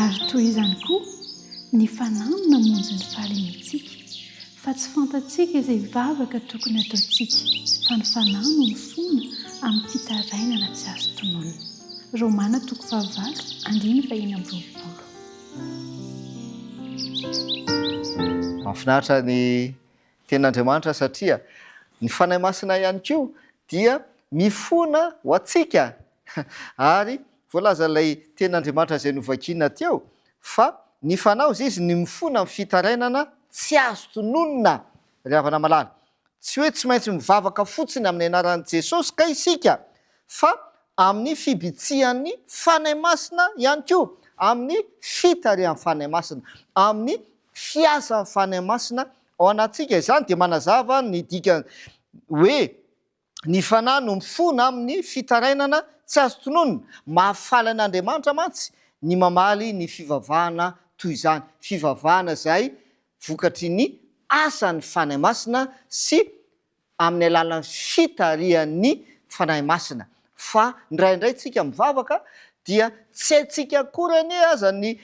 Ary toy izany koa ny fananona monjy ny fahaleoantsika, fa tsy fantatsika izay vavaka tokony ataontsika, fa ny fanano ny fona amin'ny fitarainana tsy azo tonoina. Romana 8:1-20. Mahafinaritra ny ten'Andriamanitra satria ny fanahy masina ihany koa dia mifona ho antsika ary voalaza ilay ten'Andriamanitra izay novakiana teo fa ny fanao izy ny mifona amin'ny fitarainana tsy azo tononona. Ry havana malala, tsy hoe tsy maintsy mivavaka fotsiny amin'ny anaran'i Jesosy ka isika, fa amin'ny fibitsihan'ny fanahy masina ihany koa, amin'ny fitarihan'ny fanahy masina, amin'ny fiasan'ny fanahy masina ao anatsika. Izany dia manazava ny dika hoe ny fanahy no mifona amin'ny fitarainana tsy azo tononona. Mahafaly an'Andriamanitra mantsy ny mamaly ny fivavahana toy izany, fivavahana izay vokatry ny asan'ny fanahy masina sy amin'ny alalan'ny fitarihan'ny fanahy masina. Fa indraindray tsika mivavaka dia tsy haintsika akory anie aza ny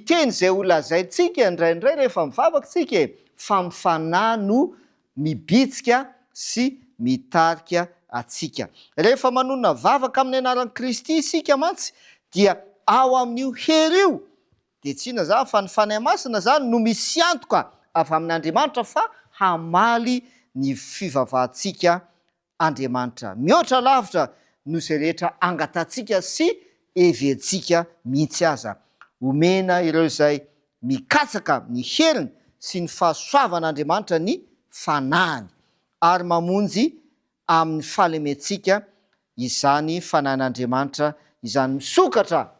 teny izay ho lazaintsika indraindray rehefa mivavaka tsika, fa mifanahy no mibitsika sy mitarika atsika. Rehefa manonona vavaka amin'ny anaran'i Kristy isika mantsy dia ao amin'io hery io dia tsy inona zany fa ny fanahy masina zany no misy antoka avy amin'Andriamanitra fa hamaly ny fivavahantsika Andriamanitra. Mihoatra lavitra no izay rehetra angatantsika sy heventsika mihitsy aza. Omena ireo izay mikatsaka ny heriny sy ny fahasoavan'Andriamanitra ny fanahiny ary mamonjy amin'ny fahaleomentsika izany fanahin'Andriamanitra izany, misokatra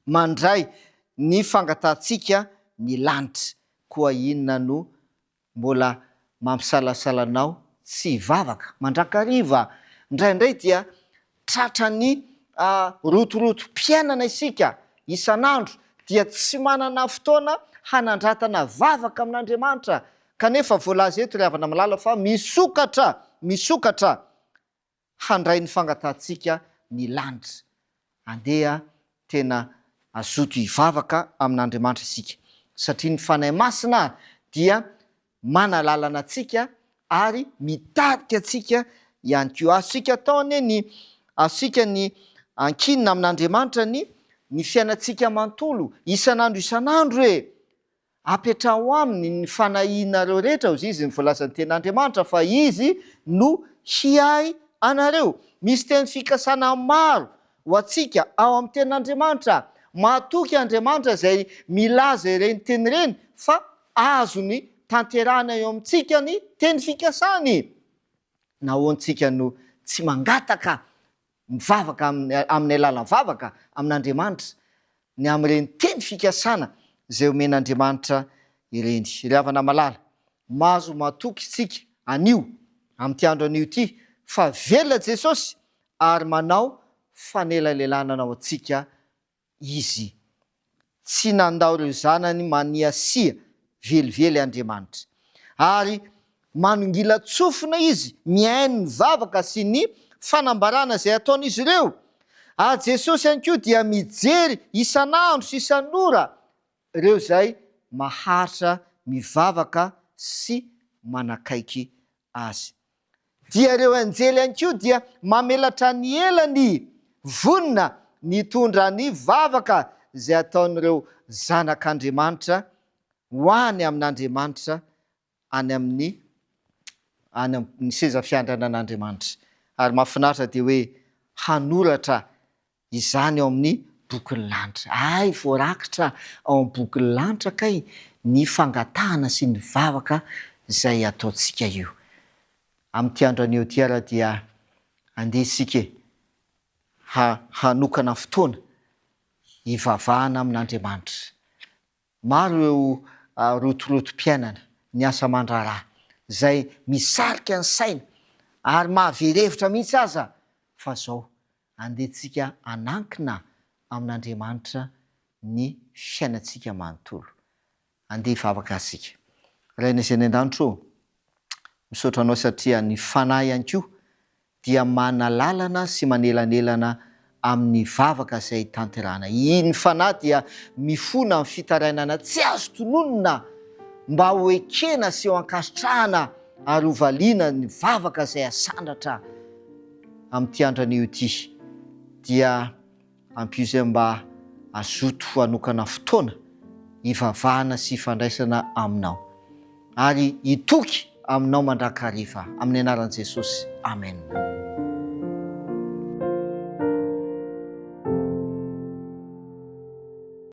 mandray ny fangatantsika ny lanitra. Koa inona no mbola mampisalasalanao tsy hivavaka mandrakariva? Indraindray dia tratrany rotorotom-piainana isika isan'andro dia tsy manana fotoana hanandratana vavaka amin'Andriamanitra, kanefa voalaza eto ry havana malala fa misokatra handray ny fangatantsika ny lanitra. Andeha tena azoto hivavaka amin'Andriamanitra isika satria ny fanahy masina dia manalalana atsika ary mitarika atsika ihany koa. Azosika atao anie azosika ny ankinina amin'Andriamanitra ny fiainantsika manontolo isan'andro apetraho aminy ny fanahinareo rehetra hozy izy ny voalazan'ny ten'Andriamanitra fa izy no hiay anareo. Misy teny fikasana maro ho antsika ao amin'ny ten'Andriamanitra. Mahatoky Andriamanitra izay milaza ireny teny ireny fa azony tanterahana eo amintsika ny teny fikasany. Nahoantsika no tsy mangataka mivavaka amin'ny alalan'ny vavaka amin'Andriamanitra ny amin'ireny teny fikasana izay omen'Andriamanitra ireny. Ry havana malala, mahazo mahatoky isika anio amin'ity andro anio ity fa velona Jesosy ary manao fanelanelanana ao antsika izy. Tsy nandao ireo zanany maniasia velively Andriamanitra ary manongila tsofina izy mihaino ny vavaka sy ny fanambarana izay ataon'izy ireo. Ary Jesosy ihany koa dia mijery isan'andro sy isan'ora ireo izay maharitra mivavaka sy manakaiky azy. Dia ireo anjely ihany koa dia mamelatra ny elany vonina nitondra ny vavaka izay ataon'ireo zanak'Andriamanitra ho any amin'Andriamanitra any amin'ny seza fiandrianan'Andriamanitra. Ary mahafinaritra dia hoe hanoratra izany ao amin'ny bokin'ny lanitra. Ay, voarakitra ao amin'ny bokin'ny lanitra kay ny fangatahana sy ny vavaka izay ataontsika io. Amin'ity andro anio ity ara dia andeha isika hanokana fotoana hivavahana amin'Andriamanitra. Maro eo rotorotom-piainana, ny asa aman-draharaha izay misarika ny saina ary mahaverevitra mihitsy aza, fa zao andehantsika hanankina amin'Andriamanitra ny fiainantsika manontolo. Andeha hivavaka isika. Raina izay ny an-danitro, misaotra anao satria ny fanahy ihany koa dia manalalana sy manelanelana amin'ny vavaka izay tanterana. Iny fanahy dia mifona amin'ny fitarainana tsy azo tononona mba ho ekena sy eo ankasitrahana ary hovaliana ny vavaka izay asandratra amin'ity andron'io ity, dia ampio izay mba azoto hanokana fotoana hivavahana sy hifandraisana aminao ary hitoky aminao mandrakariva, amin'ny anaran'i Jesosy. Amen.